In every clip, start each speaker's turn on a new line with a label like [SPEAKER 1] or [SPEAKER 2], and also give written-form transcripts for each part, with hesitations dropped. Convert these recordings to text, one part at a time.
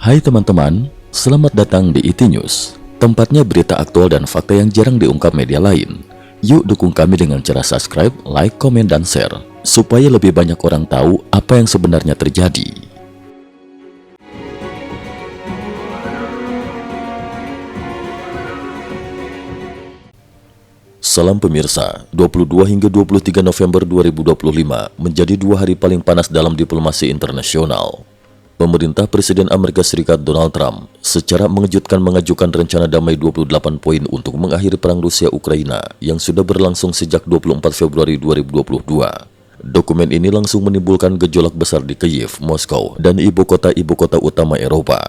[SPEAKER 1] Hai teman-teman, selamat datang di IT News, tempatnya berita aktual dan fakta yang jarang diungkap media lain. Yuk dukung kami dengan cara subscribe, like, komen, dan share, supaya lebih banyak orang tahu apa yang sebenarnya terjadi. Salam pemirsa, 22 hingga 23 November 2025 menjadi 2 hari paling panas dalam diplomasi internasional. Pemerintah Presiden Amerika Serikat Donald Trump secara mengejutkan mengajukan rencana damai 28 poin untuk mengakhiri perang Rusia-Ukraina yang sudah berlangsung sejak 24 Februari 2022. Dokumen ini langsung menimbulkan gejolak besar di Kyiv, Moskow, dan ibu kota utama Eropa.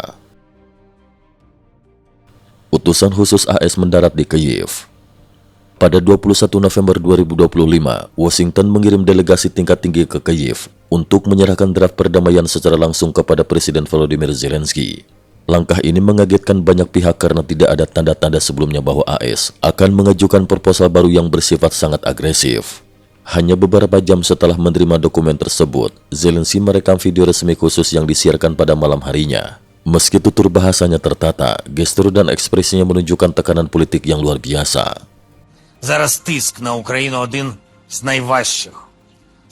[SPEAKER 1] Utusan khusus AS mendarat di Kyiv. Pada 21 November 2025, Washington mengirim delegasi tingkat tinggi ke Kyiv untuk menyerahkan draft perdamaian secara langsung kepada Presiden Volodymyr Zelensky. Langkah ini mengagetkan banyak pihak karena tidak ada tanda-tanda sebelumnya bahwa AS akan mengajukan proposal baru yang bersifat sangat agresif. Hanya beberapa jam setelah menerima dokumen tersebut, Zelensky merekam video resmi khusus yang disiarkan pada malam harinya. Meski tutur bahasanya tertata, gestur dan ekspresinya menunjukkan tekanan politik yang luar biasa.
[SPEAKER 2] Зараз тиск на Україну один з найважчих.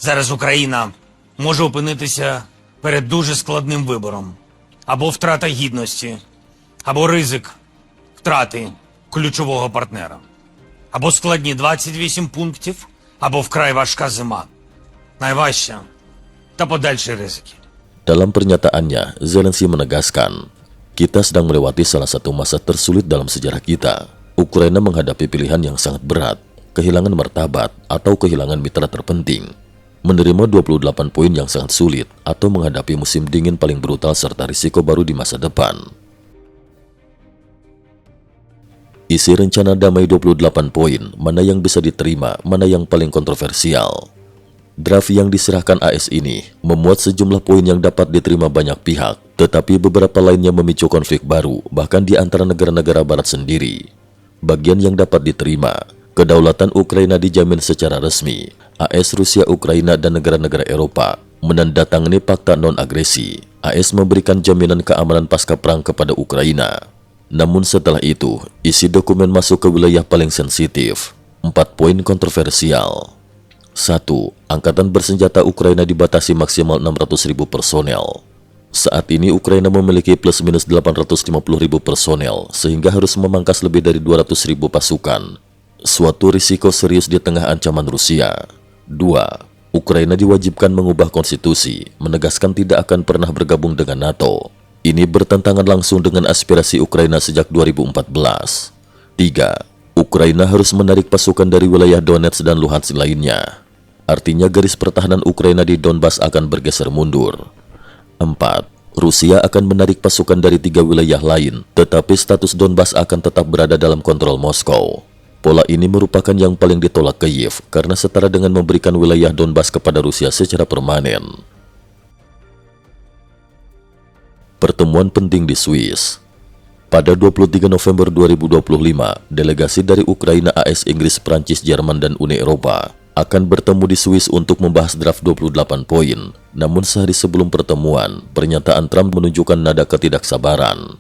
[SPEAKER 2] Зараз Україна може опинитися перед дуже складним вибором. Або втрата гідності, або ризик втрати ключового партнера. Або складні 28 пунктів, або вкрай важка зима. Найважча та подальші ризики.
[SPEAKER 1] Dalam pernyataannya, Zelensky menegaskan, kita sedang melewati salah satu masa tersulit dalam sejarah kita. Ukraina menghadapi pilihan yang sangat berat, kehilangan martabat atau kehilangan mitra terpenting, menerima 28 poin yang sangat sulit, atau menghadapi musim dingin paling brutal serta risiko baru di masa depan. Isi rencana damai 28 poin, mana yang bisa diterima, mana yang paling kontroversial. Draft yang diserahkan AS ini memuat sejumlah poin yang dapat diterima banyak pihak, tetapi beberapa lainnya memicu konflik baru, bahkan di antara negara-negara barat sendiri. Bagian yang dapat diterima, kedaulatan Ukraina dijamin secara resmi. AS, Rusia, Ukraina, dan negara-negara Eropa menandatangani fakta non-agresi. AS memberikan jaminan keamanan pasca perang kepada Ukraina. Namun setelah itu, isi dokumen masuk ke wilayah paling sensitif. 4 poin kontroversial. 1. Angkatan bersenjata Ukraina dibatasi maksimal 600.000 personel. Saat ini Ukraina memiliki plus minus 850.000 personel, sehingga harus memangkas lebih dari 200.000 pasukan. Suatu risiko serius di tengah ancaman Rusia. 2. Ukraina diwajibkan mengubah konstitusi, menegaskan tidak akan pernah bergabung dengan NATO. Ini bertentangan langsung dengan aspirasi Ukraina sejak 2014. 3. Ukraina harus menarik pasukan dari wilayah Donetsk dan Luhansk lainnya. Artinya garis pertahanan Ukraina di Donbas akan bergeser mundur. 4. Rusia akan menarik pasukan dari 3 wilayah lain, tetapi status Donbas akan tetap berada dalam kontrol Moskow. Pola ini merupakan yang paling ditolak Kyiv, karena setara dengan memberikan wilayah Donbas kepada Rusia secara permanen. Pertemuan penting di Swiss. Pada 23 November 2025, delegasi dari Ukraina, AS, Inggris, Prancis, Jerman, dan Uni Eropa akan bertemu di Swiss untuk membahas draft 28 poin. Namun sehari sebelum pertemuan, pernyataan Trump menunjukkan nada ketidaksabaran.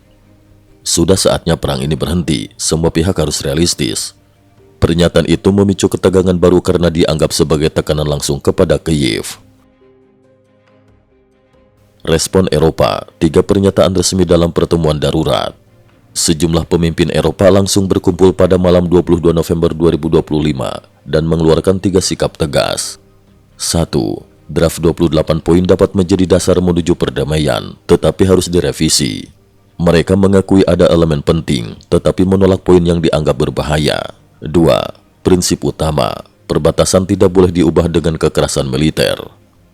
[SPEAKER 1] Sudah saatnya perang ini berhenti, semua pihak harus realistis. Pernyataan itu memicu ketegangan baru karena dianggap sebagai tekanan langsung kepada Kyiv. Respon Eropa, 3 pernyataan resmi dalam pertemuan darurat. Sejumlah pemimpin Eropa langsung berkumpul pada malam 22 November 2025 dan mengeluarkan 3 sikap tegas. 1. Draft 28 poin dapat menjadi dasar menuju perdamaian, tetapi harus direvisi. Mereka mengakui ada elemen penting, tetapi menolak poin yang dianggap berbahaya. 2. Prinsip utama, perbatasan tidak boleh diubah dengan kekerasan militer.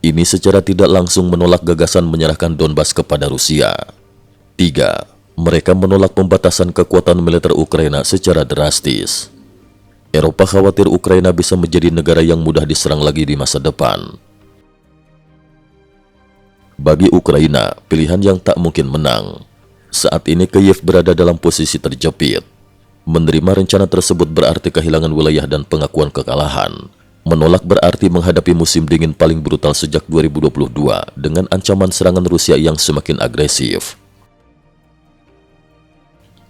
[SPEAKER 1] Ini secara tidak langsung menolak gagasan menyerahkan Donbas kepada Rusia. 3. Mereka menolak pembatasan kekuatan militer Ukraina secara drastis. Eropa khawatir Ukraina bisa menjadi negara yang mudah diserang lagi di masa depan. Bagi Ukraina, pilihan yang tak mungkin menang. Saat ini Kyiv berada dalam posisi terjepit. Menerima rencana tersebut berarti kehilangan wilayah dan pengakuan kekalahan. Menolak berarti menghadapi musim dingin paling brutal sejak 2022 dengan ancaman serangan Rusia yang semakin agresif.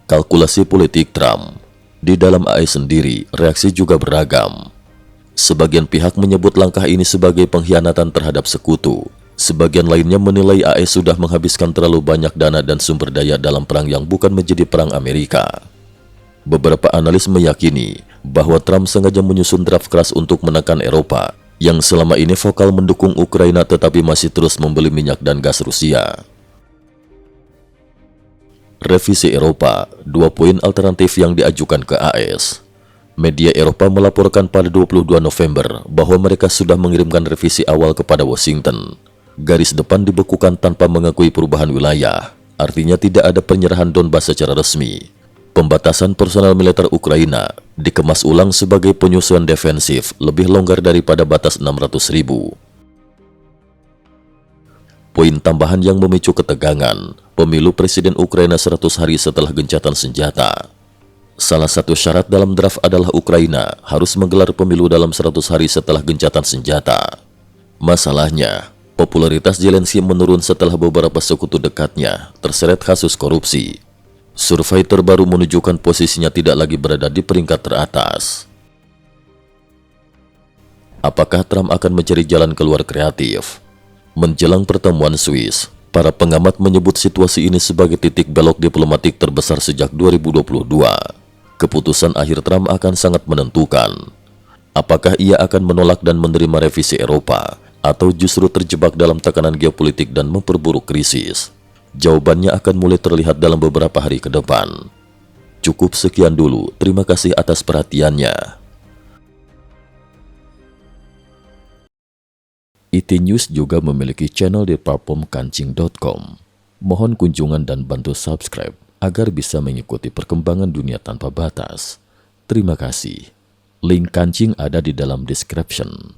[SPEAKER 1] Kalkulasi politik Trump. Di dalam AS sendiri, reaksi juga beragam. Sebagian pihak menyebut langkah ini sebagai pengkhianatan terhadap sekutu. Sebagian lainnya menilai AS sudah menghabiskan terlalu banyak dana dan sumber daya dalam perang yang bukan menjadi perang Amerika. Beberapa analis meyakini bahwa Trump sengaja menyusun draft keras untuk menekan Eropa yang selama ini vokal mendukung Ukraina tetapi masih terus membeli minyak dan gas Rusia. Revisi Eropa, 2 poin alternatif yang diajukan ke AS. Media Eropa melaporkan pada 22 November bahwa mereka sudah mengirimkan revisi awal kepada Washington. Garis depan dibekukan tanpa mengakui perubahan wilayah, artinya tidak ada penyerahan Donbas secara resmi. Pembatasan personel militer Ukraina dikemas ulang sebagai penyesuaian defensif lebih longgar daripada batas 600.000. Poin tambahan yang memicu ketegangan, pemilu presiden Ukraina 100 hari setelah gencatan senjata. Salah satu syarat dalam draft adalah Ukraina harus menggelar pemilu dalam 100 hari setelah gencatan senjata. Masalahnya, popularitas Zelensky menurun setelah beberapa sekutu dekatnya terseret kasus korupsi. Survei terbaru menunjukkan posisinya tidak lagi berada di peringkat teratas. Apakah Trump akan mencari jalan keluar kreatif? Menjelang pertemuan Swiss, para pengamat menyebut situasi ini sebagai titik belok diplomatik terbesar sejak 2022. Keputusan akhir Trump akan sangat menentukan. Apakah ia akan menolak dan menerima revisi Eropa, atau justru terjebak dalam tekanan geopolitik dan memperburuk krisis? Jawabannya akan mulai terlihat dalam beberapa hari ke depan. Cukup sekian dulu, terima kasih atas perhatiannya. IT News juga memiliki channel di platform kancing.com. Mohon kunjungan dan bantu subscribe agar bisa mengikuti perkembangan dunia tanpa batas. Terima kasih. Link kancing ada di dalam description.